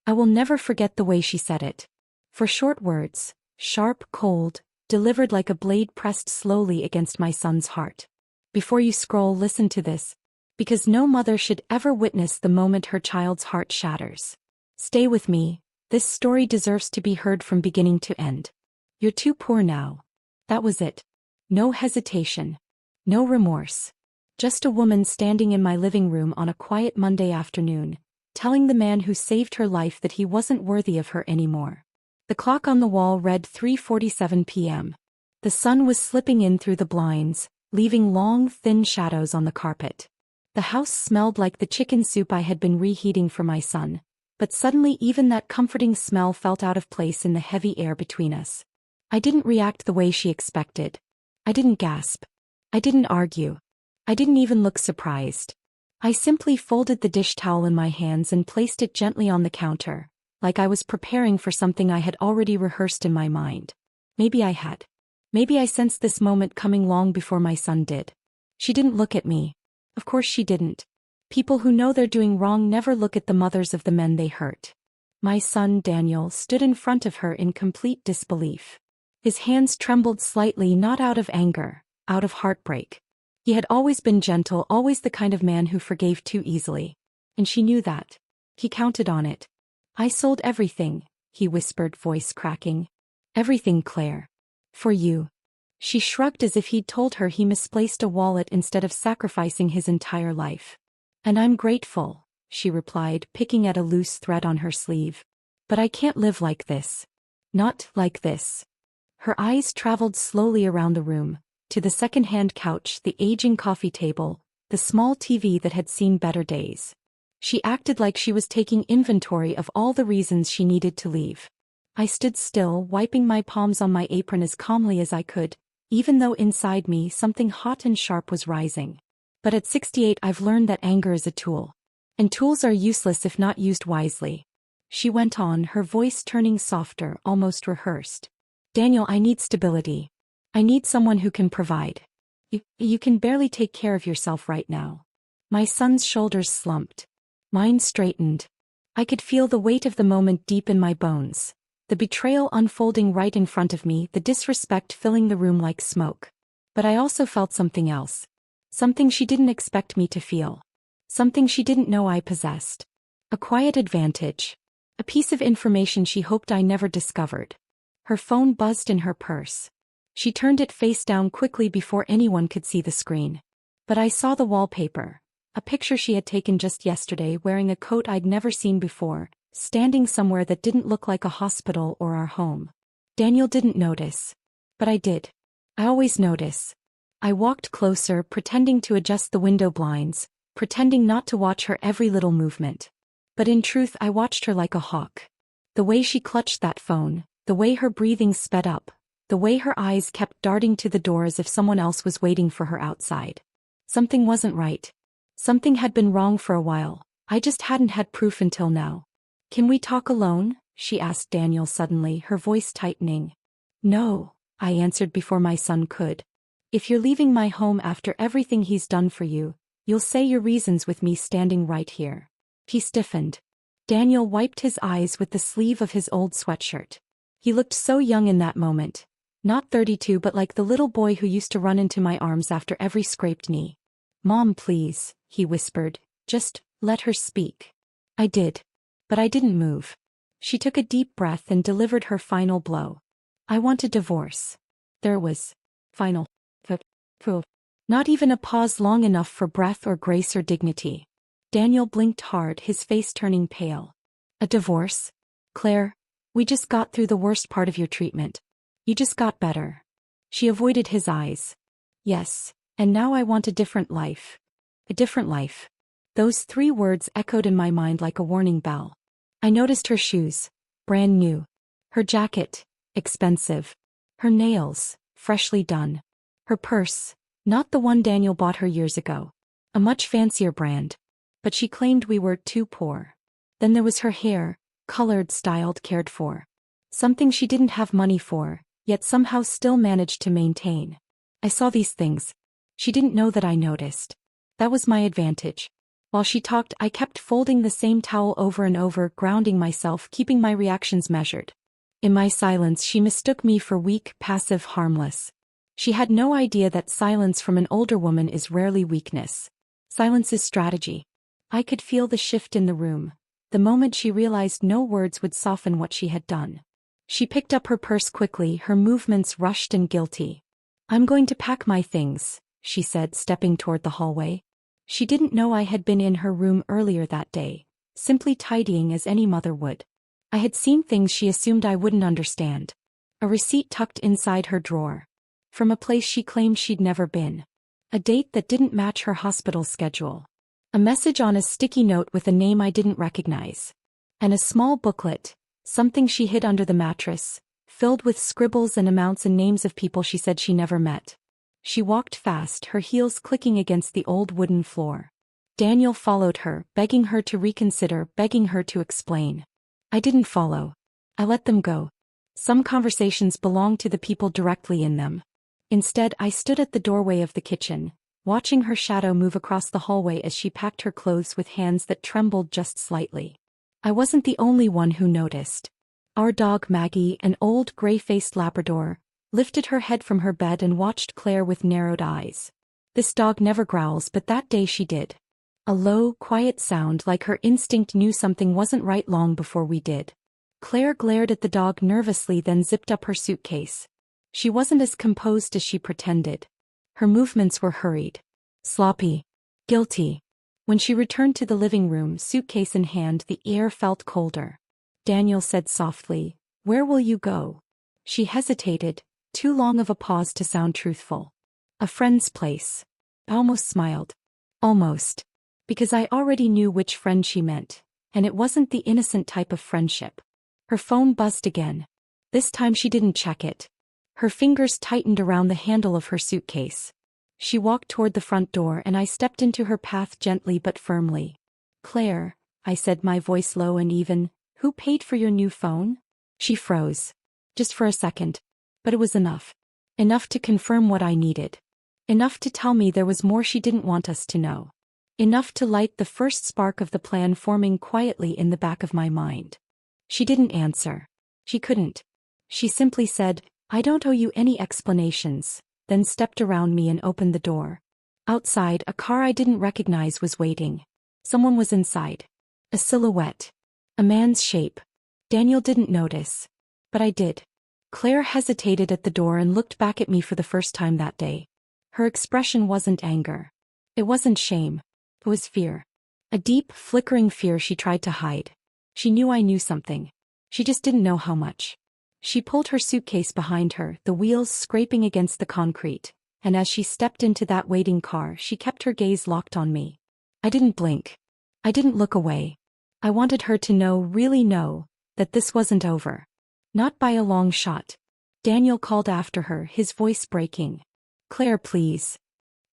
I will never forget the way she said it. For short words, sharp, cold, delivered like a blade pressed slowly against my son's heart. Before you scroll, listen to this. Because no mother should ever witness the moment her child's heart shatters. Stay with me, this story deserves to be heard from beginning to end. You're too poor now. That was it. No hesitation. No remorse. Just a woman standing in my living room on a quiet Monday afternoon, telling the man who saved her life that he wasn't worthy of her anymore. The clock on the wall read 3:47 p.m. The sun was slipping in through the blinds, leaving long, thin shadows on the carpet. The house smelled like the chicken soup I had been reheating for my son, but suddenly even that comforting smell felt out of place in the heavy air between us. I didn't react the way she expected. I didn't gasp. I didn't argue. I didn't even look surprised. I simply folded the dish towel in my hands and placed it gently on the counter, like I was preparing for something I had already rehearsed in my mind. Maybe I had. Maybe I sensed this moment coming long before my son did. She didn't look at me. Of course she didn't. People who know they're doing wrong never look at the mothers of the men they hurt. My son, Daniel, stood in front of her in complete disbelief. His hands trembled slightly, not out of anger, out of heartbreak. He had always been gentle, always the kind of man who forgave too easily. And she knew that. He counted on it. I sold everything, he whispered, voice cracking. Everything, Claire. For you. She shrugged as if he'd told her he misplaced a wallet instead of sacrificing his entire life. And I'm grateful, she replied, picking at a loose thread on her sleeve. But I can't live like this. Not like this. Her eyes traveled slowly around the room, to the second-hand couch, the aging coffee table, the small TV that had seen better days. She acted like she was taking inventory of all the reasons she needed to leave. I stood still, wiping my palms on my apron as calmly as I could, even though inside me something hot and sharp was rising. But at 68 I've learned that anger is a tool. And tools are useless if not used wisely. She went on, her voice turning softer, almost rehearsed. Daniel, I need stability. I need someone who can provide. You can barely take care of yourself right now. My son's shoulders slumped. Mine straightened. I could feel the weight of the moment deep in my bones. The betrayal unfolding right in front of me, the disrespect filling the room like smoke. But I also felt something else. Something she didn't expect me to feel. Something she didn't know I possessed. A quiet advantage. A piece of information she hoped I never discovered. Her phone buzzed in her purse. She turned it face down quickly before anyone could see the screen. But I saw the wallpaper. A picture she had taken just yesterday, wearing a coat I'd never seen before, standing somewhere that didn't look like a hospital or our home. Daniel didn't notice. But I did. I always notice. I walked closer, pretending to adjust the window blinds, pretending not to watch her every little movement. But in truth I watched her like a hawk. The way she clutched that phone, the way her breathing sped up, the way her eyes kept darting to the door as if someone else was waiting for her outside. Something wasn't right. Something had been wrong for a while. I just hadn't had proof until now. Can we talk alone? She asked Daniel suddenly, her voice tightening. No, I answered before my son could. If you're leaving my home after everything he's done for you, you'll say your reasons with me standing right here. He stiffened. Daniel wiped his eyes with the sleeve of his old sweatshirt. He looked so young in that moment. Not 32, but like the little boy who used to run into my arms after every scraped knee. Mom, please, he whispered. Just let her speak. I did. But I didn't move. She took a deep breath and delivered her final blow. I want a divorce. There was. Final. Not even a pause long enough for breath or grace or dignity. Daniel blinked hard, his face turning pale. A divorce? Claire, we just got through the worst part of your treatment. You just got better. She avoided his eyes. Yes, and now I want a different life. A different life. Those 3 words echoed in my mind like a warning bell. I noticed her shoes, brand new. Her jacket, expensive. Her nails, freshly done. Her purse, not the one Daniel bought her years ago. A much fancier brand. But she claimed we were too poor. Then there was her hair, colored, styled, cared for. Something she didn't have money for, yet somehow still managed to maintain. I saw these things. She didn't know that I noticed. That was my advantage. While she talked, I kept folding the same towel over and over, grounding myself, keeping my reactions measured. In my silence, she mistook me for weak, passive, harmless. She had no idea that silence from an older woman is rarely weakness. Silence is strategy. I could feel the shift in the room, the moment she realized no words would soften what she had done. She picked up her purse quickly, her movements rushed and guilty. "I'm going to pack my things," she said, stepping toward the hallway. She didn't know I had been in her room earlier that day, simply tidying as any mother would. I had seen things she assumed I wouldn't understand. A receipt tucked inside her drawer. From a place she claimed she'd never been. A date that didn't match her hospital schedule. A message on a sticky note with a name I didn't recognize. And a small booklet, something she hid under the mattress, filled with scribbles and amounts and names of people she said she never met. She walked fast, her heels clicking against the old wooden floor. Daniel followed her, begging her to reconsider, begging her to explain. I didn't follow. I let them go. Some conversations belonged to the people directly in them. Instead, I stood at the doorway of the kitchen, watching her shadow move across the hallway as she packed her clothes with hands that trembled just slightly. I wasn't the only one who noticed. Our dog Maggie, an old gray-faced Labrador, lifted her head from her bed and watched Claire with narrowed eyes. This dog never growls, but that day she did. A low, quiet sound like her instinct knew something wasn't right long before we did. Claire glared at the dog nervously, then zipped up her suitcase. She wasn't as composed as she pretended. Her movements were hurried. Sloppy. Guilty. When she returned to the living room, suitcase in hand, the air felt colder. Daniel said softly, "Where will you go?" She hesitated, too long of a pause to sound truthful. "A friend's place." I almost smiled. Almost. Because I already knew which friend she meant, and it wasn't the innocent type of friendship. Her phone buzzed again. This time she didn't check it. Her fingers tightened around the handle of her suitcase. She walked toward the front door and I stepped into her path gently but firmly. "Claire," I said, my voice low and even, "who paid for your new phone?" She froze. Just for a second. But it was enough. Enough to confirm what I needed. Enough to tell me there was more she didn't want us to know. Enough to light the first spark of the plan forming quietly in the back of my mind. She didn't answer. She couldn't. She simply said, "I don't owe you any explanations," then stepped around me and opened the door. Outside, a car I didn't recognize was waiting. Someone was inside. A silhouette. A man's shape. Daniel didn't notice. But I did. Claire hesitated at the door and looked back at me for the first time that day. Her expression wasn't anger. It wasn't shame. It was fear. A deep, flickering fear she tried to hide. She knew I knew something. She just didn't know how much. She pulled her suitcase behind her, the wheels scraping against the concrete, and as she stepped into that waiting car, she kept her gaze locked on me. I didn't blink. I didn't look away. I wanted her to know, really know, that this wasn't over. Not by a long shot. Daniel called after her, his voice breaking. "Claire, please."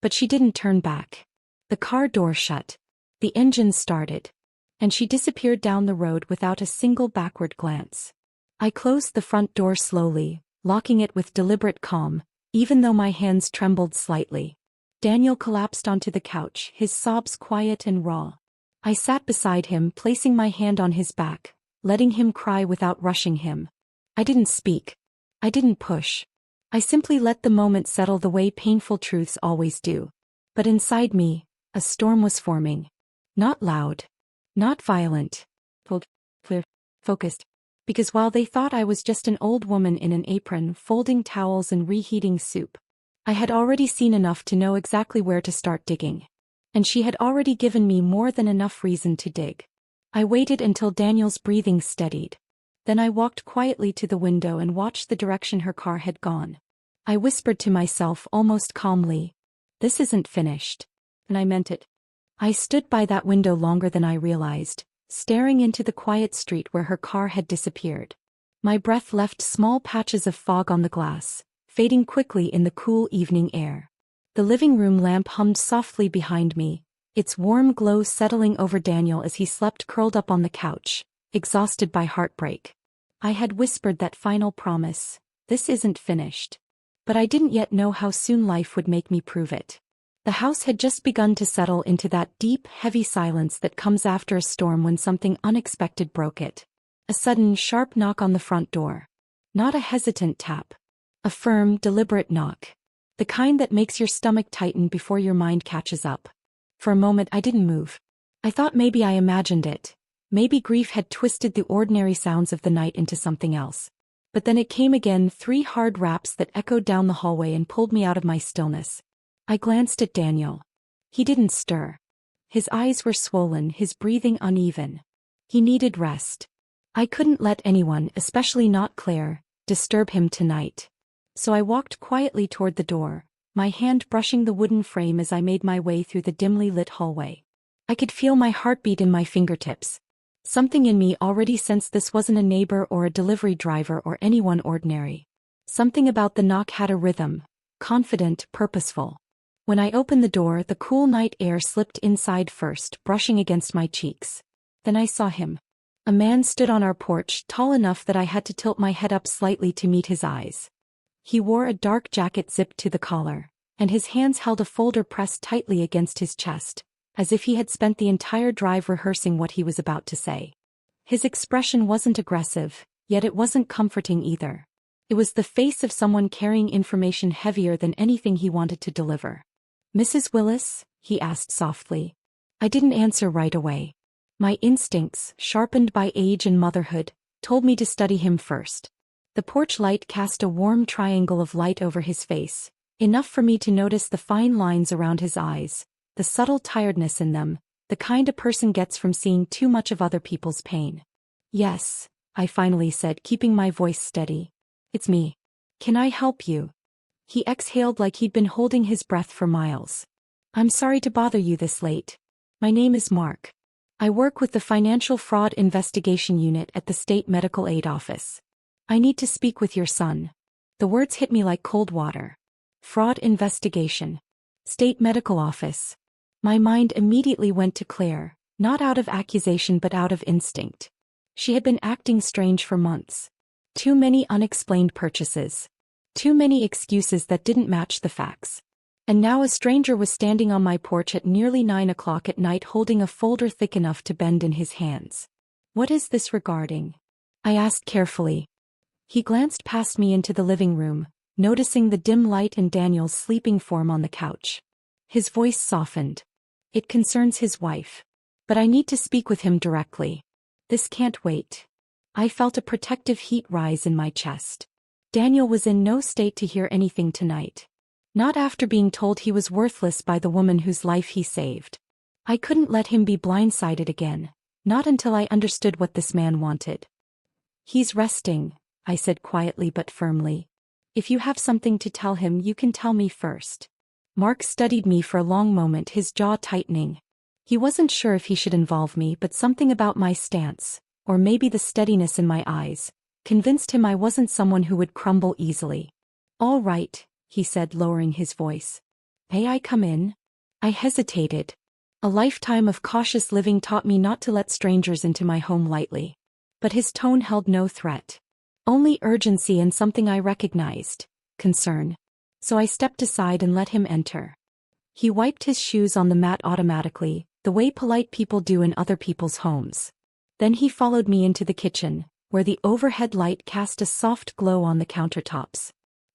But she didn't turn back. The car door shut. The engine started. And she disappeared down the road without a single backward glance. I closed the front door slowly, locking it with deliberate calm, even though my hands trembled slightly. Daniel collapsed onto the couch, his sobs quiet and raw. I sat beside him, placing my hand on his back, letting him cry without rushing him. I didn't speak. I didn't push. I simply let the moment settle the way painful truths always do. But inside me, a storm was forming. Not loud. Not violent. Clear. Focused. Because while they thought I was just an old woman in an apron folding towels and reheating soup, I had already seen enough to know exactly where to start digging. And she had already given me more than enough reason to dig. I waited until Daniel's breathing steadied. Then I walked quietly to the window and watched the direction her car had gone. I whispered to myself almost calmly, "This isn't finished." And I meant it. I stood by that window longer than I realized, staring into the quiet street where her car had disappeared. My breath left small patches of fog on the glass, fading quickly in the cool evening air. The living room lamp hummed softly behind me, its warm glow settling over Daniel as he slept curled up on the couch, exhausted by heartbreak. I had whispered that final promise, "This isn't finished." But I didn't yet know how soon life would make me prove it. The house had just begun to settle into that deep, heavy silence that comes after a storm when something unexpected broke it. A sudden, sharp knock on the front door. Not a hesitant tap. A firm, deliberate knock. The kind that makes your stomach tighten before your mind catches up. For a moment I didn't move. I thought maybe I imagined it. Maybe grief had twisted the ordinary sounds of the night into something else. But then it came again, 3 hard raps that echoed down the hallway and pulled me out of my stillness. I glanced at Daniel. He didn't stir. His eyes were swollen, his breathing uneven. He needed rest. I couldn't let anyone, especially not Claire, disturb him tonight. So I walked quietly toward the door, my hand brushing the wooden frame as I made my way through the dimly lit hallway. I could feel my heartbeat in my fingertips. Something in me already sensed this wasn't a neighbor or a delivery driver or anyone ordinary. Something about the knock had a rhythm, confident, purposeful. When I opened the door, the cool night air slipped inside first, brushing against my cheeks. Then I saw him. A man stood on our porch, tall enough that I had to tilt my head up slightly to meet his eyes. He wore a dark jacket zipped to the collar, and his hands held a folder pressed tightly against his chest, as if he had spent the entire drive rehearsing what he was about to say. His expression wasn't aggressive, yet it wasn't comforting either. It was the face of someone carrying information heavier than anything he wanted to deliver. "Mrs. Willis?" he asked softly. I didn't answer right away. My instincts, sharpened by age and motherhood, told me to study him first. The porch light cast a warm triangle of light over his face, enough for me to notice the fine lines around his eyes, the subtle tiredness in them, the kind a person gets from seeing too much of other people's pain. "Yes," I finally said, keeping my voice steady. "It's me. Can I help you?" He exhaled like he'd been holding his breath for miles. "I'm sorry to bother you this late. My name is Mark. I work with the Financial Fraud Investigation Unit at the State Medical Aid Office. I need to speak with your son." The words hit me like cold water. Fraud investigation. State Medical Office. My mind immediately went to Claire, not out of accusation but out of instinct. She had been acting strange for months. Too many unexplained purchases. Too many excuses that didn't match the facts. And now a stranger was standing on my porch at nearly 9 o'clock at night holding a folder thick enough to bend in his hands. "What is this regarding?" I asked carefully. He glanced past me into the living room, noticing the dim light and Daniel's sleeping form on the couch. His voice softened. "It concerns his wife. But I need to speak with him directly. This can't wait." I felt a protective heat rise in my chest. Daniel was in no state to hear anything tonight. Not after being told he was worthless by the woman whose life he saved. I couldn't let him be blindsided again, not until I understood what this man wanted. "He's resting," I said quietly but firmly. "If you have something to tell him, you can tell me first." Mark studied me for a long moment, his jaw tightening. He wasn't sure if he should involve me, but something about my stance, or maybe the steadiness in my eyes, convinced him I wasn't someone who would crumble easily. "All right," he said, lowering his voice. "May I come in?" I hesitated. A lifetime of cautious living taught me not to let strangers into my home lightly. But his tone held no threat. Only urgency and something I recognized, concern. So I stepped aside and let him enter. He wiped his shoes on the mat automatically, the way polite people do in other people's homes. Then he followed me into the kitchen, where the overhead light cast a soft glow on the countertops.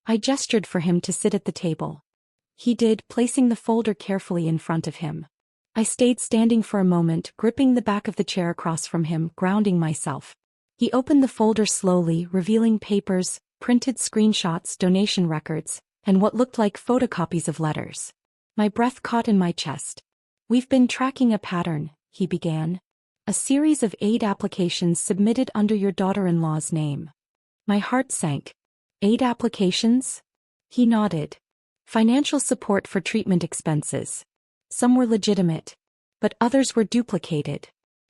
I gestured for him to sit at the table. He did, placing the folder carefully in front of him. I stayed standing for a moment, gripping the back of the chair across from him, grounding myself. He opened the folder slowly, revealing papers, printed screenshots, donation records, and what looked like photocopies of letters. My breath caught in my chest. "We've been tracking a pattern," he began. "A series of aid applications submitted under your daughter-in-law's name." My heart sank. "Aid applications?" He nodded. "Financial support for treatment expenses. Some were legitimate, but others were duplicated.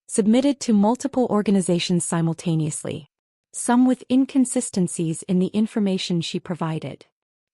Submitted to multiple organizations simultaneously. Some with inconsistencies in the information she provided."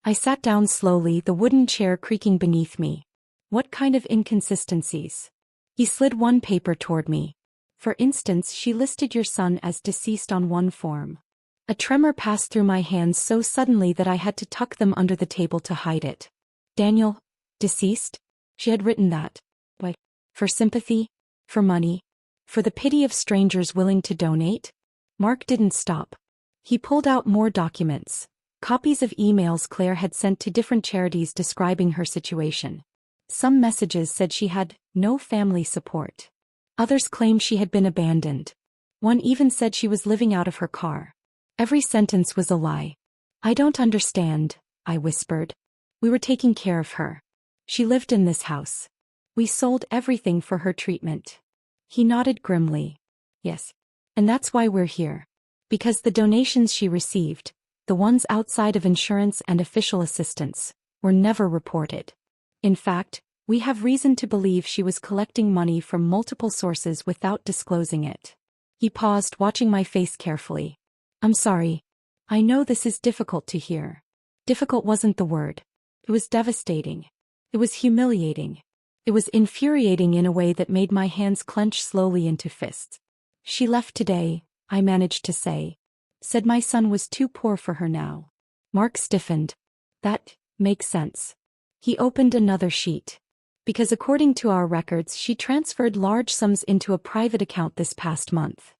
I sat down slowly, the wooden chair creaking beneath me. "What kind of inconsistencies?" He slid one paper toward me. "For instance, she listed your son as deceased on one form." A tremor passed through my hands so suddenly that I had to tuck them under the table to hide it. "Daniel, deceased?" She had written that. Why? For sympathy? For money? For the pity of strangers willing to donate? Mark didn't stop. He pulled out more documents, copies of emails Claire had sent to different charities describing her situation. Some messages said she had no family support. Others claimed she had been abandoned. One even said she was living out of her car. Every sentence was a lie. I don't understand, I whispered. We were taking care of her. She lived in this house. We sold everything for her treatment. He nodded grimly. Yes. And that's why we're here. Because the donations she received, the ones outside of insurance and official assistance, were never reported. In fact, we have reason to believe she was collecting money from multiple sources without disclosing it. He paused, watching my face carefully. I'm sorry. I know this is difficult to hear. Difficult wasn't the word. It was devastating. It was humiliating. It was infuriating in a way that made my hands clench slowly into fists. She left today, I managed to say. Said my son was too poor for her now. Mark stiffened. That makes sense. He opened another sheet. Because according to our records, she transferred large sums into a private account this past month.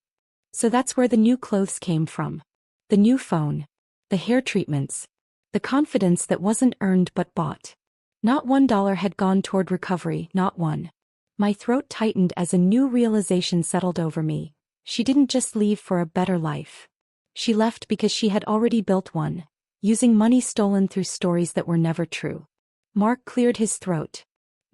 So that's where the new clothes came from. The new phone. The hair treatments. The confidence that wasn't earned but bought. Not $1 had gone toward recovery, not one. My throat tightened as a new realization settled over me. She didn't just leave for a better life. She left because she had already built one, using money stolen through stories that were never true. Mark cleared his throat.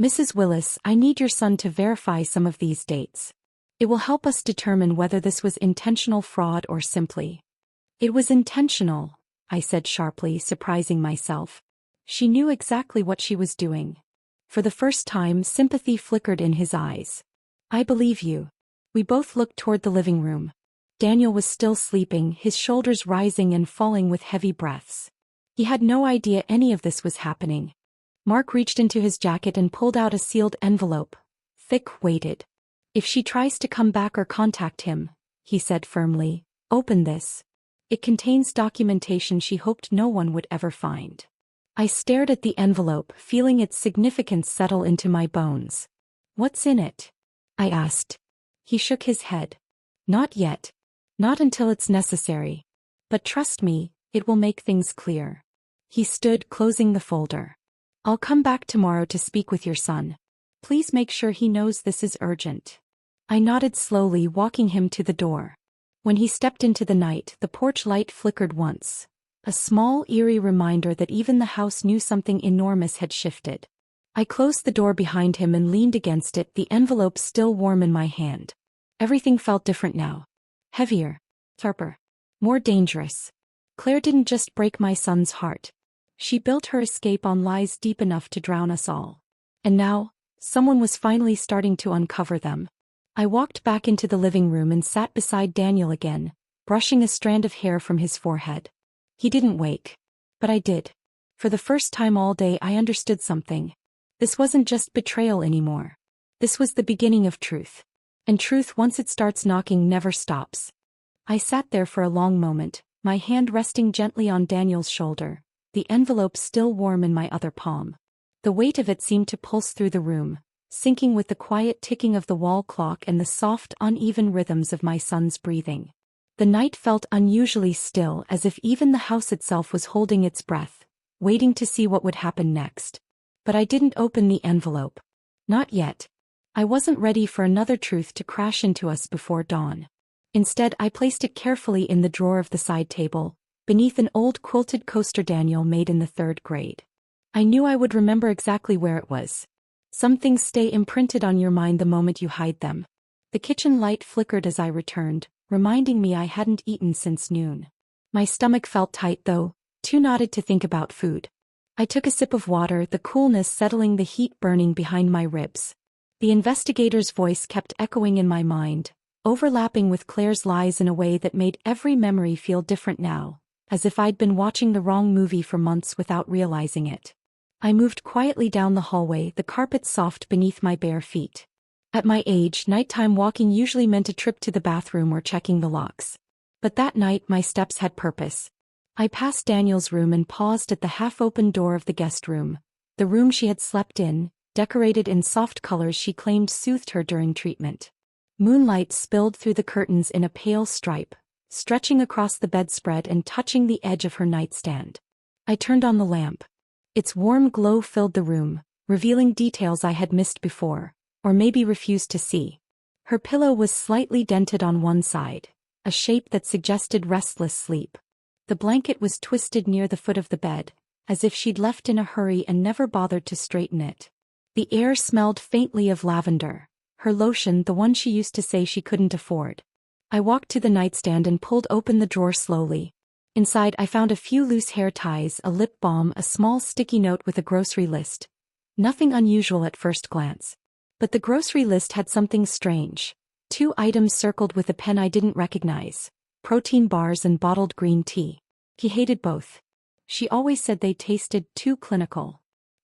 Mrs. Willis, I need your son to verify some of these dates. It will help us determine whether this was intentional fraud or simply. It was intentional, I said sharply, surprising myself. She knew exactly what she was doing. For the first time, sympathy flickered in his eyes. I believe you. We both looked toward the living room. Daniel was still sleeping, his shoulders rising and falling with heavy breaths. He had no idea any of this was happening. Mark reached into his jacket and pulled out a sealed envelope. Thick, weighted. If she tries to come back or contact him, he said firmly, open this. It contains documentation she hoped no one would ever find. I stared at the envelope, feeling its significance settle into my bones. What's in it? I asked. He shook his head. Not yet. Not until it's necessary. But trust me, it will make things clear. He stood, closing the folder. I'll come back tomorrow to speak with your son. Please make sure he knows this is urgent. I nodded slowly, walking him to the door. When he stepped into the night, the porch light flickered once. A small, eerie reminder that even the house knew something enormous had shifted. I closed the door behind him and leaned against it, the envelope still warm in my hand. Everything felt different now. Heavier. Sharper. More dangerous. Claire didn't just break my son's heart. She built her escape on lies deep enough to drown us all. And now, someone was finally starting to uncover them. I walked back into the living room and sat beside Daniel again, brushing a strand of hair from his forehead. He didn't wake. But I did. For the first time all day I understood something. This wasn't just betrayal anymore. This was the beginning of truth. And truth, once it starts knocking, never stops. I sat there for a long moment, my hand resting gently on Daniel's shoulder, the envelope still warm in my other palm. The weight of it seemed to pulse through the room, syncing with the quiet ticking of the wall clock and the soft, uneven rhythms of my son's breathing. The night felt unusually still, as if even the house itself was holding its breath, waiting to see what would happen next. But I didn't open the envelope. Not yet. I wasn't ready for another truth to crash into us before dawn. Instead, I placed it carefully in the drawer of the side table, beneath an old quilted coaster Daniel made in the 3rd grade. I knew I would remember exactly where it was. Some things stay imprinted on your mind the moment you hide them. The kitchen light flickered as I returned, reminding me I hadn't eaten since noon. My stomach felt tight though, too knotted to think about food. I took a sip of water, the coolness settling, the heat burning behind my ribs. The investigator's voice kept echoing in my mind, overlapping with Claire's lies in a way that made every memory feel different now, as if I'd been watching the wrong movie for months without realizing it. I moved quietly down the hallway, the carpet soft beneath my bare feet. At my age, nighttime walking usually meant a trip to the bathroom or checking the locks. But that night my steps had purpose. I passed Daniel's room and paused at the half-open door of the guest room, the room she had slept in, decorated in soft colors she claimed soothed her during treatment. Moonlight spilled through the curtains in a pale stripe, stretching across the bedspread and touching the edge of her nightstand. I turned on the lamp. Its warm glow filled the room, revealing details I had missed before, or maybe refused to see. Her pillow was slightly dented on one side, a shape that suggested restless sleep. The blanket was twisted near the foot of the bed, as if she'd left in a hurry and never bothered to straighten it. The air smelled faintly of lavender, her lotion the one she used to say she couldn't afford. I walked to the nightstand and pulled open the drawer slowly. Inside I found a few loose hair ties, a lip balm, a small sticky note with a grocery list. Nothing unusual at first glance. But the grocery list had something strange. 2 items circled with a pen I didn't recognize: protein bars and bottled green tea. He hated both. She always said they tasted too clinical.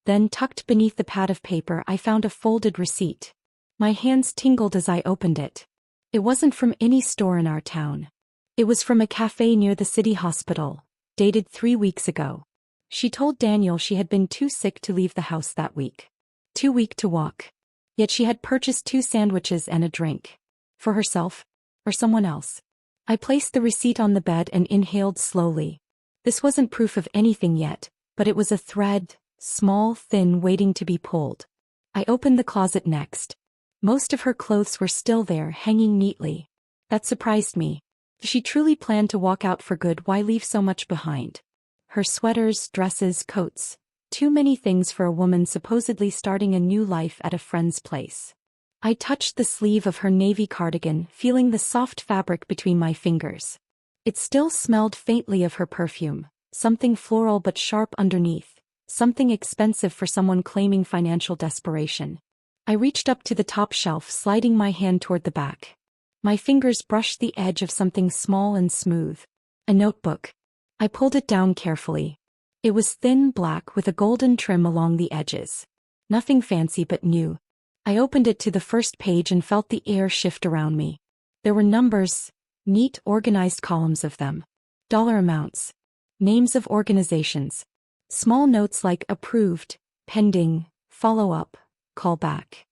Then, tucked beneath the pad of paper, I found a folded receipt. My hands tingled as I opened it. It wasn't from any store in our town. It was from a cafe near the city hospital, dated 3 weeks ago. She told Daniel she had been too sick to leave the house that week. Too weak to walk. Yet she had purchased 2 sandwiches and a drink. For herself? Or someone else? I placed the receipt on the bed and inhaled slowly. This wasn't proof of anything yet, but it was a thread, small, thin, waiting to be pulled. I opened the closet next. Most of her clothes were still there, hanging neatly. That surprised me. If she truly planned to walk out for good, why leave so much behind? Her sweaters, dresses, coats. Too many things for a woman supposedly starting a new life at a friend's place. I touched the sleeve of her navy cardigan, feeling the soft fabric between my fingers. It still smelled faintly of her perfume, something floral but sharp underneath, something expensive for someone claiming financial desperation. I reached up to the top shelf, sliding my hand toward the back. My fingers brushed the edge of something small and smooth. A notebook. I pulled it down carefully. It was thin black with a golden trim along the edges. Nothing fancy but new. I opened it to the first page and felt the air shift around me. There were numbers, neat, organized columns of them. Dollar amounts. Names of organizations. Small notes like approved, pending, follow up, call back.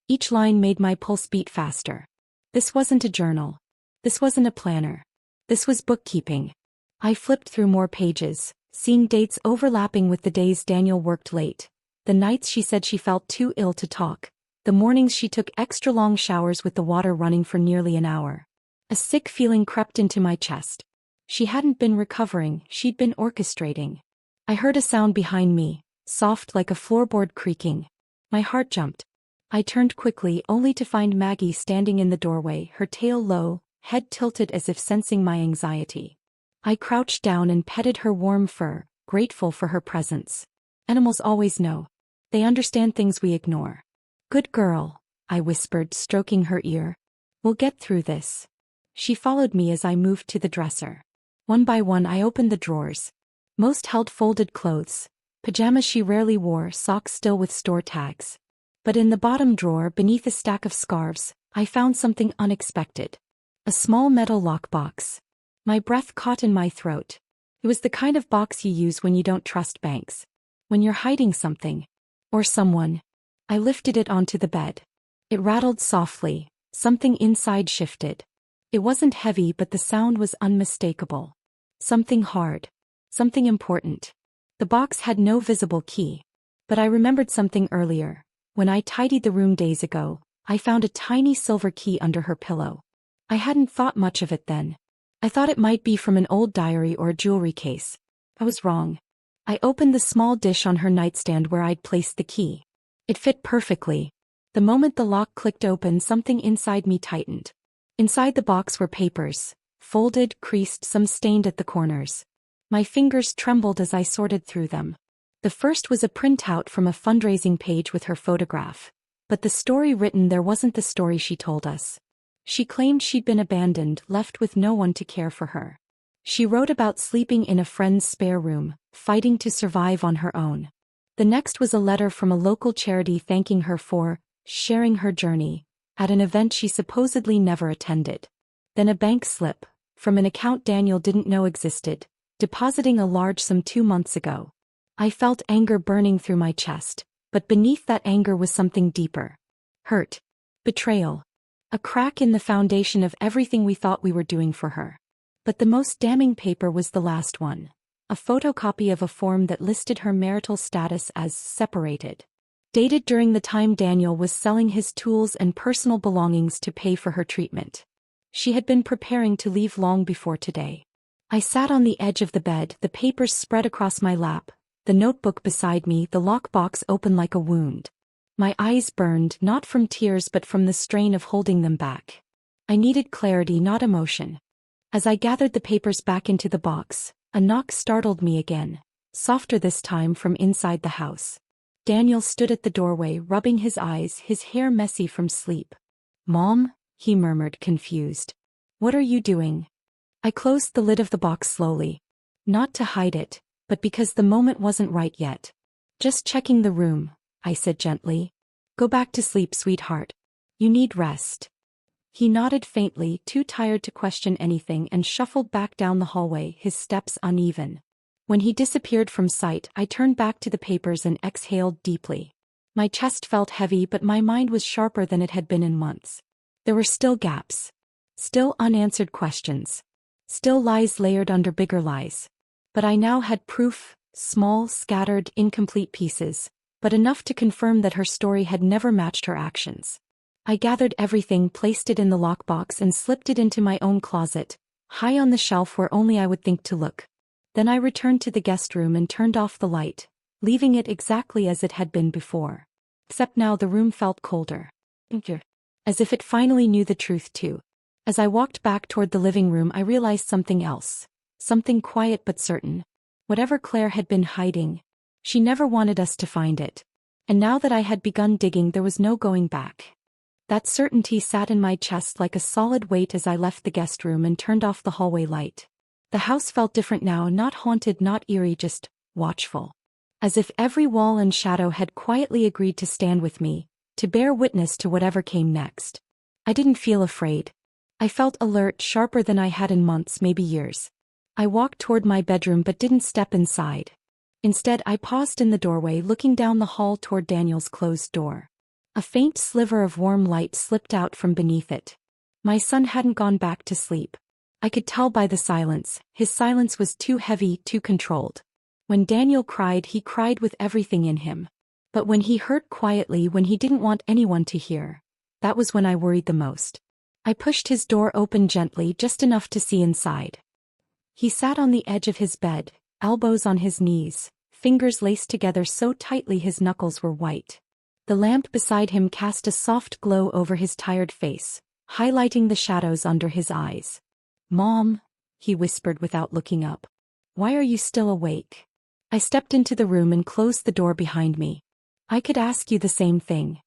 Each line made my pulse beat faster. This wasn't a journal. This wasn't a planner. This was bookkeeping. I flipped through more pages, seeing dates overlapping with the days Daniel worked late, the nights she said she felt too ill to talk, the mornings she took extra long showers with the water running for nearly an hour. A sick feeling crept into my chest. She hadn't been recovering, she'd been orchestrating. I heard a sound behind me, soft like a floorboard creaking. My heart jumped. I turned quickly, only to find Maggie standing in the doorway, her tail low, head tilted as if sensing my anxiety. I crouched down and petted her warm fur, grateful for her presence. Animals always know. They understand things we ignore. "Good girl," I whispered, stroking her ear. "We'll get through this." She followed me as I moved to the dresser. One by one I opened the drawers. Most held folded clothes, pajamas she rarely wore, socks still with store tags. But in the bottom drawer, beneath a stack of scarves, I found something unexpected. A small metal lockbox. My breath caught in my throat. It was the kind of box you use when you don't trust banks. When you're hiding something. Or someone. I lifted it onto the bed. It rattled softly. Something inside shifted. It wasn't heavy, but the sound was unmistakable. Something hard. Something important. The box had no visible key. But I remembered something earlier. When I tidied the room days ago, I found a tiny silver key under her pillow. I hadn't thought much of it then. I thought it might be from an old diary or a jewelry case. I was wrong. I opened the small dish on her nightstand where I'd placed the key. It fit perfectly. The moment the lock clicked open, something inside me tightened. Inside the box were papers, folded, creased, some stained at the corners. My fingers trembled as I sorted through them. The first was a printout from a fundraising page with her photograph. But the story written there wasn't the story she told us. She claimed she'd been abandoned, left with no one to care for her. She wrote about sleeping in a friend's spare room, fighting to survive on her own. The next was a letter from a local charity thanking her for sharing her journey at an event she supposedly never attended. Then a bank slip from an account Daniel didn't know existed, depositing a large sum 2 months ago. I felt anger burning through my chest, but beneath that anger was something deeper. Hurt. Betrayal. A crack in the foundation of everything we thought we were doing for her. But the most damning paper was the last one. A photocopy of a form that listed her marital status as separated. Dated during the time Daniel was selling his tools and personal belongings to pay for her treatment. She had been preparing to leave long before today. I sat on the edge of the bed, the papers spread across my lap, the notebook beside me, the lockbox open like a wound. My eyes burned, not from tears but from the strain of holding them back. I needed clarity, not emotion. As I gathered the papers back into the box, a knock startled me again, softer this time from inside the house. Daniel stood at the doorway, rubbing his eyes, his hair messy from sleep. "Mom?" he murmured, confused. "What are you doing?" I closed the lid of the box slowly. Not to hide it, but because the moment wasn't right yet. "Just checking the room," I said gently. "Go back to sleep, sweetheart. You need rest." He nodded faintly, too tired to question anything, and shuffled back down the hallway, his steps uneven. When he disappeared from sight, I turned back to the papers and exhaled deeply. My chest felt heavy, but my mind was sharper than it had been in months. There were still gaps. Still unanswered questions. Still lies layered under bigger lies. But I now had proof, small, scattered, incomplete pieces, but enough to confirm that her story had never matched her actions. I gathered everything, placed it in the lockbox, and slipped it into my own closet, high on the shelf where only I would think to look. Then I returned to the guest room and turned off the light, leaving it exactly as it had been before. Except now the room felt colder. As if it finally knew the truth too. As I walked back toward the living room, I realized something else. Something quiet but certain. Whatever Claire had been hiding, she never wanted us to find it. And now that I had begun digging, there was no going back. That certainty sat in my chest like a solid weight as I left the guest room and turned off the hallway light. The house felt different now, not haunted, not eerie, just watchful. As if every wall and shadow had quietly agreed to stand with me, to bear witness to whatever came next. I didn't feel afraid. I felt alert, sharper than I had in months, maybe years. I walked toward my bedroom but didn't step inside. Instead, I paused in the doorway, looking down the hall toward Daniel's closed door. A faint sliver of warm light slipped out from beneath it. My son hadn't gone back to sleep. I could tell by the silence. His silence was too heavy, too controlled. When Daniel cried, he cried with everything in him. But when he hurt quietly, when he didn't want anyone to hear, that was when I worried the most. I pushed his door open gently, just enough to see inside. He sat on the edge of his bed, elbows on his knees, fingers laced together so tightly his knuckles were white. The lamp beside him cast a soft glow over his tired face, highlighting the shadows under his eyes. "Mom," he whispered without looking up. "Why are you still awake?" I stepped into the room and closed the door behind me. "I could ask you the same thing."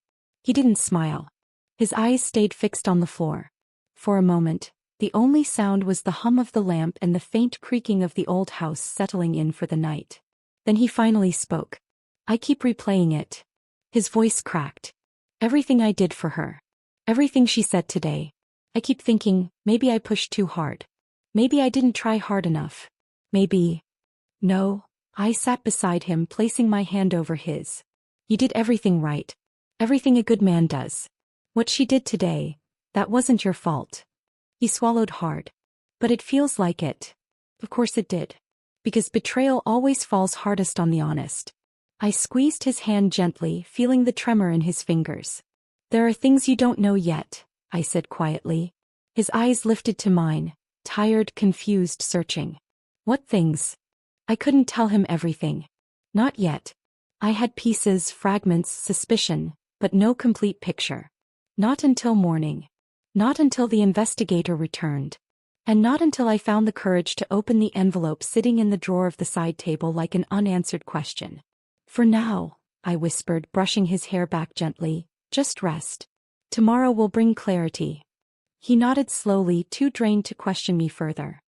He didn't smile. His eyes stayed fixed on the floor. For a moment, the only sound was the hum of the lamp and the faint creaking of the old house settling in for the night. Then he finally spoke. "I keep replaying it." His voice cracked. "Everything I did for her. Everything she said today. I keep thinking, maybe I pushed too hard. Maybe I didn't try hard enough. Maybe." "No." I sat beside him, placing my hand over his. "You did everything right. Everything a good man does. What she did today, that wasn't your fault." He swallowed hard. "But it feels like it." Of course it did. Because betrayal always falls hardest on the honest. I squeezed his hand gently, feeling the tremor in his fingers. "There are things you don't know yet," I said quietly. His eyes lifted to mine, tired, confused, searching. "What things?" I couldn't tell him everything. Not yet. I had pieces, fragments, suspicion, but no complete picture. Not until morning. Not until the investigator returned. And not until I found the courage to open the envelope sitting in the drawer of the side table like an unanswered question. "For now," I whispered, brushing his hair back gently, "just rest. Tomorrow will bring clarity." He nodded slowly, too drained to question me further.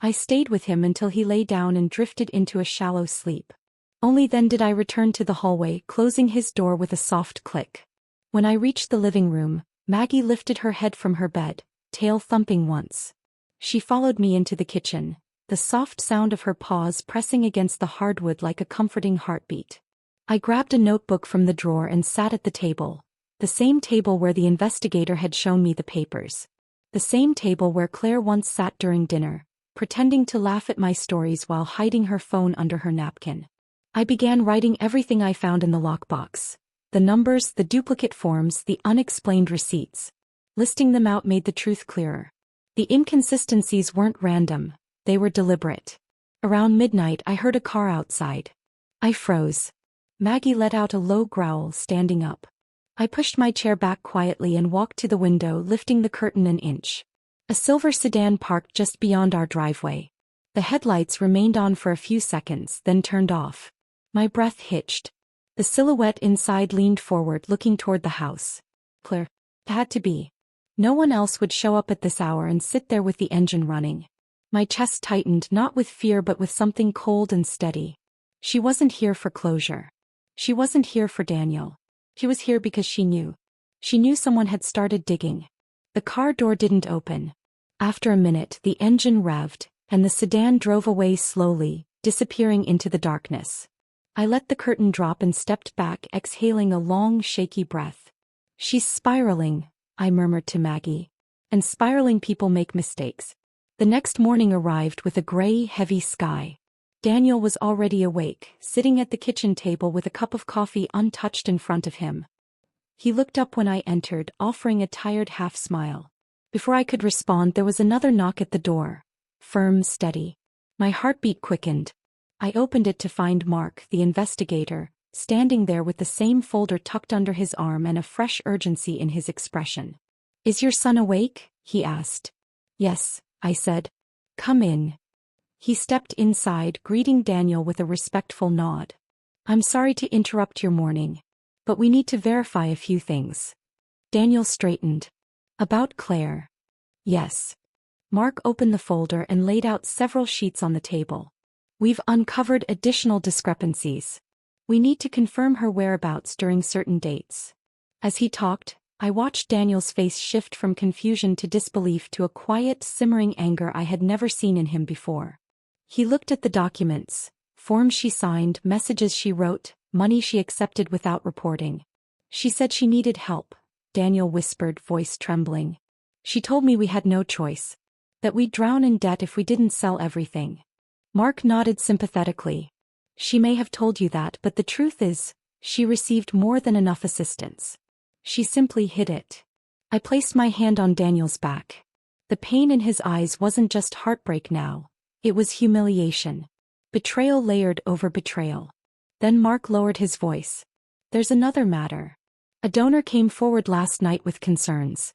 I stayed with him until he lay down and drifted into a shallow sleep. Only then did I return to the hallway, closing his door with a soft click. When I reached the living room, Maggie lifted her head from her bed, tail thumping once. She followed me into the kitchen, the soft sound of her paws pressing against the hardwood like a comforting heartbeat. I grabbed a notebook from the drawer and sat at the table, the same table where the investigator had shown me the papers. The same table where Claire once sat during dinner, pretending to laugh at my stories while hiding her phone under her napkin. I began writing everything I found in the lockbox. The numbers, the duplicate forms, the unexplained receipts. Listing them out made the truth clearer. The inconsistencies weren't random, they were deliberate. Around midnight I heard a car outside. I froze. Maggie let out a low growl, standing up. I pushed my chair back quietly and walked to the window, lifting the curtain an inch. A silver sedan parked just beyond our driveway. The headlights remained on for a few seconds, then turned off. My breath hitched. The silhouette inside leaned forward, looking toward the house. Claire. It had to be. No one else would show up at this hour and sit there with the engine running. My chest tightened, not with fear but with something cold and steady. She wasn't here for closure. She wasn't here for Daniel. She was here because she knew. She knew someone had started digging. The car door didn't open. After a minute, the engine revved, and the sedan drove away slowly, disappearing into the darkness. I let the curtain drop and stepped back, exhaling a long, shaky breath. She's spiraling, I murmured to Maggie. And spiraling people make mistakes. The next morning arrived with a gray, heavy sky. Daniel was already awake, sitting at the kitchen table with a cup of coffee untouched in front of him. He looked up when I entered, offering a tired half-smile. Before I could respond, there was another knock at the door. Firm, steady. My heartbeat quickened. I opened it to find Mark, the investigator, standing there with the same folder tucked under his arm and a fresh urgency in his expression. "Is your son awake?" he asked. "Yes," I said. "Come in." He stepped inside, greeting Daniel with a respectful nod. "I'm sorry to interrupt your morning, but we need to verify a few things." Daniel straightened. "About Claire?" "Yes." Mark opened the folder and laid out several sheets on the table. "We've uncovered additional discrepancies. We need to confirm her whereabouts during certain dates." As he talked, I watched Daniel's face shift from confusion to disbelief to a quiet, simmering anger I had never seen in him before. He looked at the documents, forms she signed, messages she wrote, money she accepted without reporting. "She said she needed help," Daniel whispered, voice trembling. "She told me we had no choice. That we'd drown in debt if we didn't sell everything." Mark nodded sympathetically. "She may have told you that, but the truth is, she received more than enough assistance. She simply hid it." I placed my hand on Daniel's back. The pain in his eyes wasn't just heartbreak now. It was humiliation. Betrayal layered over betrayal. Then Mark lowered his voice. "There's another matter. A donor came forward last night with concerns.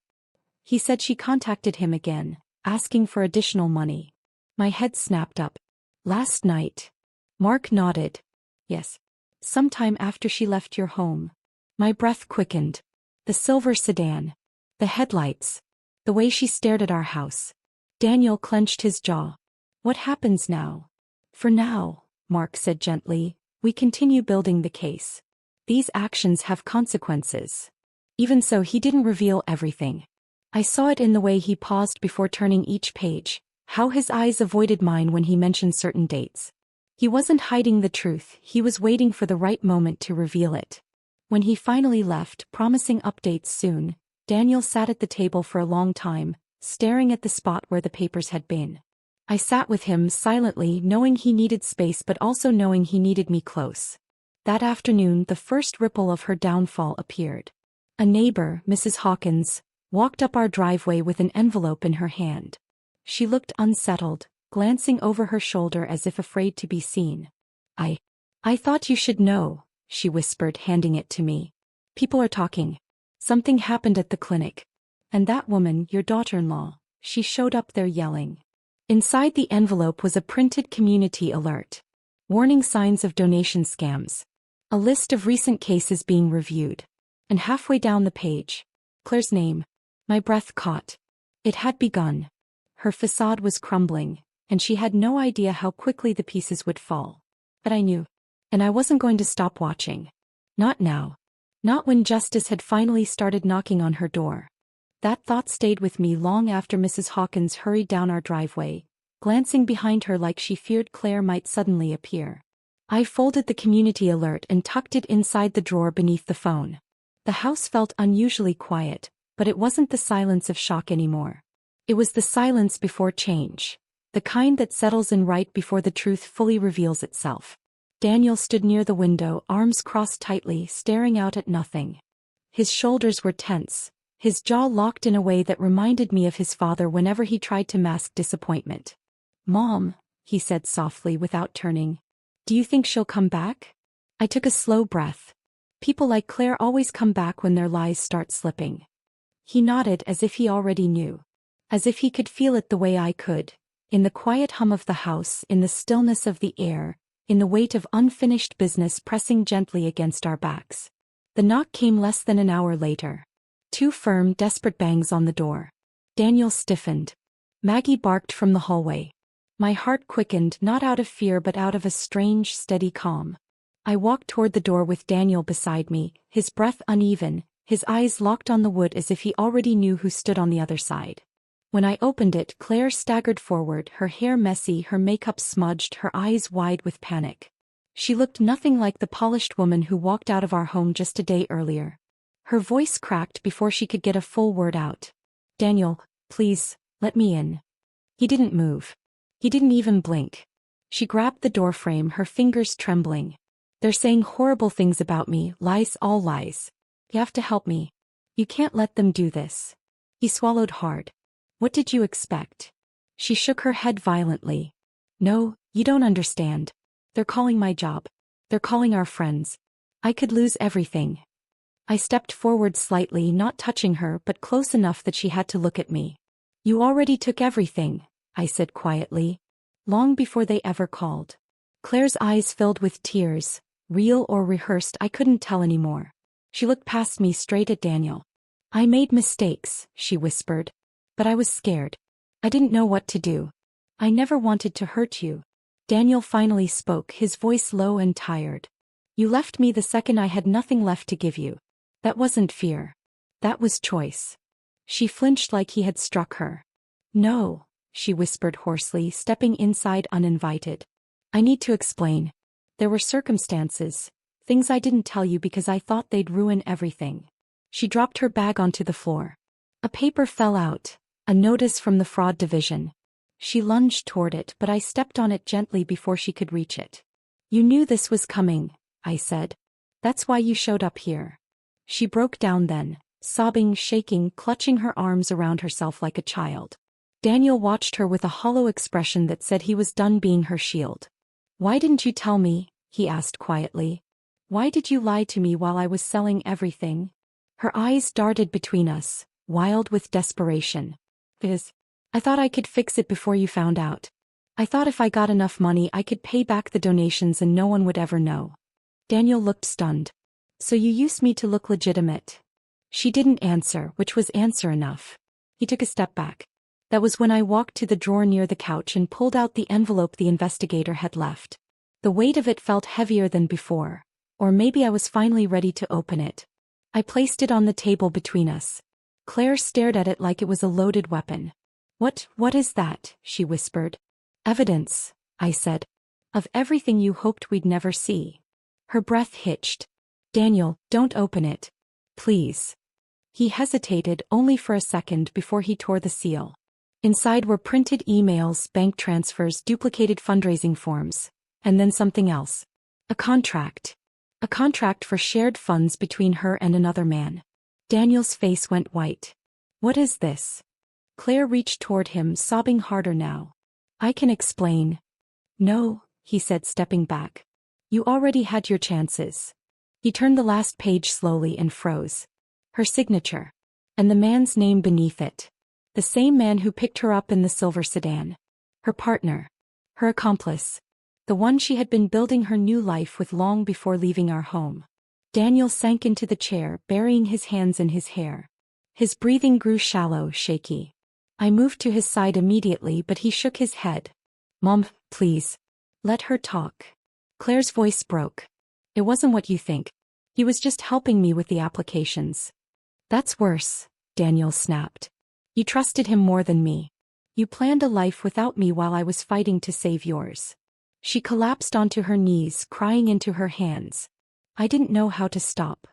He said she contacted him again, asking for additional money." My head snapped up. "Last night?" Mark nodded. "Yes. Sometime after she left your home." My breath quickened. The silver sedan. The headlights. The way she stared at our house. Daniel clenched his jaw. "What happens now?" "For now," Mark said gently, "we continue building the case. These actions have consequences." Even so, he didn't reveal everything. I saw it in the way he paused before turning each page, how his eyes avoided mine when he mentioned certain dates. He wasn't hiding the truth, he was waiting for the right moment to reveal it. When he finally left, promising updates soon, Daniel sat at the table for a long time, staring at the spot where the papers had been. I sat with him silently, knowing he needed space but also knowing he needed me close. That afternoon, the first ripple of her downfall appeared. A neighbor, Mrs. Hawkins, walked up our driveway with an envelope in her hand. She looked unsettled, glancing over her shoulder as if afraid to be seen. I thought you should know," she whispered, handing it to me. "People are talking. Something happened at the clinic. And that woman, your daughter-in-law, she showed up there yelling." Inside the envelope was a printed community alert. Warning signs of donation scams. A list of recent cases being reviewed. And halfway down the page, Claire's name. My breath caught. It had begun. Her facade was crumbling, and she had no idea how quickly the pieces would fall. But I knew. And I wasn't going to stop watching. Not now. Not when justice had finally started knocking on her door. That thought stayed with me long after Mrs. Hawkins hurried down our driveway, glancing behind her like she feared Claire might suddenly appear. I folded the community alert and tucked it inside the drawer beneath the phone. The house felt unusually quiet, but it wasn't the silence of shock anymore. It was the silence before change, the kind that settles in right before the truth fully reveals itself. Daniel stood near the window, arms crossed tightly, staring out at nothing. His shoulders were tense, his jaw locked in a way that reminded me of his father whenever he tried to mask disappointment. "Mom," he said softly without turning. "Do you think she'll come back?" I took a slow breath. People like Claire always come back when their lies start slipping. He nodded as if he already knew. As if he could feel it the way I could. In the quiet hum of the house, in the stillness of the air, in the weight of unfinished business pressing gently against our backs. The knock came less than an hour later. 2 firm, desperate bangs on the door. Daniel stiffened. Maggie barked from the hallway. My heart quickened, not out of fear but out of a strange, steady calm. I walked toward the door with Daniel beside me, his breath uneven, his eyes locked on the wood as if he already knew who stood on the other side. When I opened it, Claire staggered forward, her hair messy, her makeup smudged, her eyes wide with panic. She looked nothing like the polished woman who walked out of our home just a day earlier. Her voice cracked before she could get a full word out. "Daniel, please, let me in." He didn't move. He didn't even blink. She grabbed the doorframe, her fingers trembling. "They're saying horrible things about me, lies, all lies. You have to help me. You can't let them do this." He swallowed hard. "What did you expect?" She shook her head violently. "No, you don't understand. They're calling my job. They're calling our friends. I could lose everything." I stepped forward slightly, not touching her but close enough that she had to look at me. "You already took everything," I said quietly. "Long before they ever called." Claire's eyes filled with tears, real or rehearsed I couldn't tell anymore. She looked past me straight at Daniel. "I made mistakes," she whispered. "But I was scared. I didn't know what to do. I never wanted to hurt you." Daniel finally spoke, his voice low and tired. "You left me the second I had nothing left to give you. That wasn't fear. That was choice." She flinched like he had struck her. "No," she whispered hoarsely, stepping inside uninvited. "I need to explain. There were circumstances, things I didn't tell you because I thought they'd ruin everything." She dropped her bag onto the floor. A paper fell out, a notice from the fraud division. She lunged toward it, but I stepped on it gently before she could reach it. "You knew this was coming," I said. "That's why you showed up here." She broke down then, sobbing, shaking, clutching her arms around herself like a child. Daniel watched her with a hollow expression that said he was done being her shield. "Why didn't you tell me?" he asked quietly. "Why did you lie to me while I was selling everything?" Her eyes darted between us, wild with desperation. I thought I could fix it before you found out. I thought if I got enough money I could pay back the donations and no one would ever know." Daniel looked stunned. "So you used me to look legitimate?" She didn't answer, which was answer enough. He took a step back. That was when I walked to the drawer near the couch and pulled out the envelope the investigator had left. The weight of it felt heavier than before, or maybe I was finally ready to open it. I placed it on the table between us. Claire stared at it like it was a loaded weapon. What is that?" she whispered. "Evidence," I said. "Of everything you hoped we'd never see." Her breath hitched. "Daniel, don't open it. Please." He hesitated only for a second before he tore the seal. Inside were printed emails, bank transfers, duplicated fundraising forms, and then something else. A contract. A contract for shared funds between her and another man. Daniel's face went white. "What is this?" Claire reached toward him, sobbing harder now. "I can explain." "No," he said, stepping back. "You already had your chances." He turned the last page slowly and froze. Her signature. And the man's name beneath it. The same man who picked her up in the silver sedan. Her partner. Her accomplice. The one she had been building her new life with long before leaving our home. Daniel sank into the chair, burying his hands in his hair. His breathing grew shallow, shaky. I moved to his side immediately, but he shook his head. "Mom, please. Let her talk." Claire's voice broke. "It wasn't what you think. He was just helping me with the applications." "That's worse," Daniel snapped. "You trusted him more than me. You planned a life without me while I was fighting to save yours." She collapsed onto her knees, crying into her hands. I didn't know how to stop.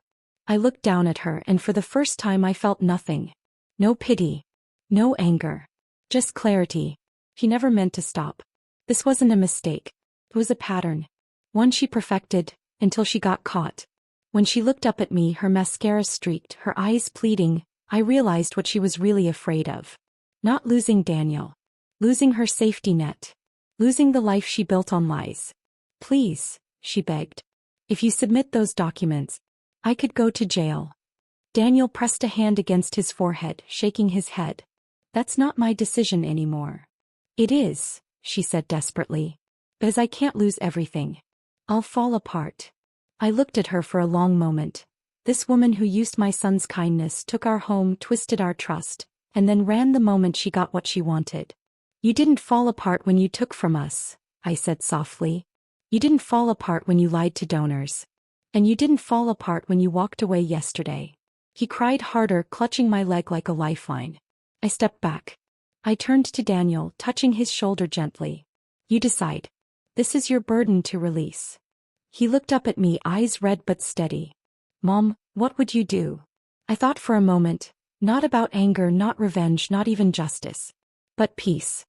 I looked down at her and for the first time I felt nothing. No pity. No anger. Just clarity. She never meant to stop. This wasn't a mistake. It was a pattern. One she perfected, until she got caught. When she looked up at me, her mascara streaked, her eyes pleading, I realized what she was really afraid of. Not losing Daniel. Losing her safety net. Losing the life she built on lies. Please, she begged. If you submit those documents, I could go to jail. Daniel pressed a hand against his forehead, shaking his head. That's not my decision anymore. It is, she said desperately. Because I can't lose everything. I'll fall apart. I looked at her for a long moment. This woman who used my son's kindness took our home, twisted our trust, and then ran the moment she got what she wanted. You didn't fall apart when you took from us, I said softly. You didn't fall apart when you lied to donors. And you didn't fall apart when you walked away yesterday. He cried harder, clutching my leg like a lifeline. I stepped back. I turned to Daniel, touching his shoulder gently. You decide. This is your burden to release. He looked up at me, eyes red but steady. Mom, what would you do? I thought for a moment, not about anger, not revenge, not even justice. But peace.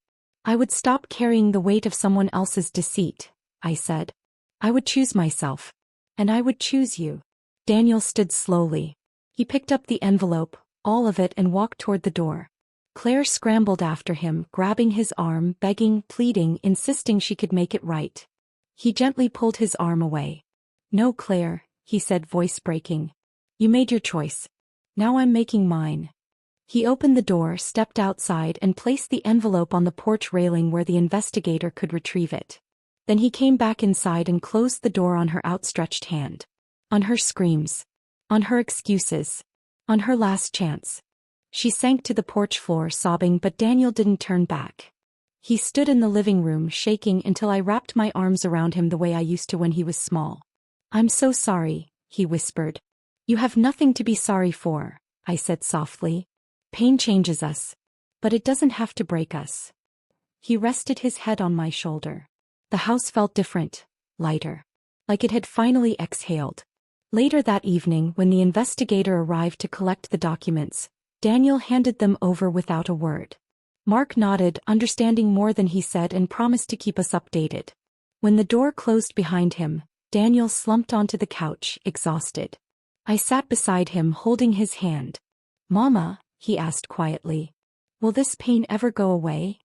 I would stop carrying the weight of someone else's deceit, I said. I would choose myself. And I would choose you. Daniel stood slowly. He picked up the envelope, all of it, and walked toward the door. Claire scrambled after him, grabbing his arm, begging, pleading, insisting she could make it right. He gently pulled his arm away. No, Claire, he said, voice breaking. You made your choice. Now I'm making mine. He opened the door, stepped outside, and placed the envelope on the porch railing where the investigator could retrieve it. Then he came back inside and closed the door on her outstretched hand. On her screams. On her excuses. On her last chance. She sank to the porch floor, sobbing, but Daniel didn't turn back. He stood in the living room, shaking, until I wrapped my arms around him the way I used to when he was small. I'm so sorry, he whispered. You have nothing to be sorry for, I said softly. Pain changes us. But it doesn't have to break us. He rested his head on my shoulder. The house felt different, lighter. Like it had finally exhaled. Later that evening, when the investigator arrived to collect the documents, Daniel handed them over without a word. Mark nodded, understanding more than he said, and promised to keep us updated. When the door closed behind him, Daniel slumped onto the couch, exhausted. I sat beside him, holding his hand. Mama, he asked quietly, will this pain ever go away?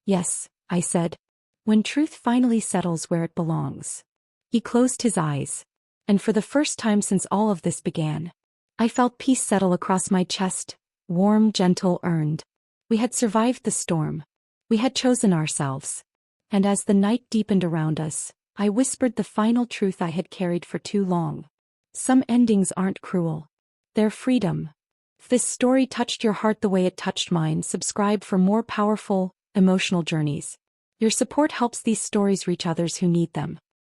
Yes, I said. When truth finally settles where it belongs. He closed his eyes. And for the first time since all of this began, I felt peace settle across my chest, warm, gentle, earned. We had survived the storm. We had chosen ourselves. And as the night deepened around us, I whispered the final truth I had carried for too long. Some endings aren't cruel. They're freedom. If this story touched your heart the way it touched mine, subscribe for more powerful, emotional journeys. Your support helps these stories reach others who need them.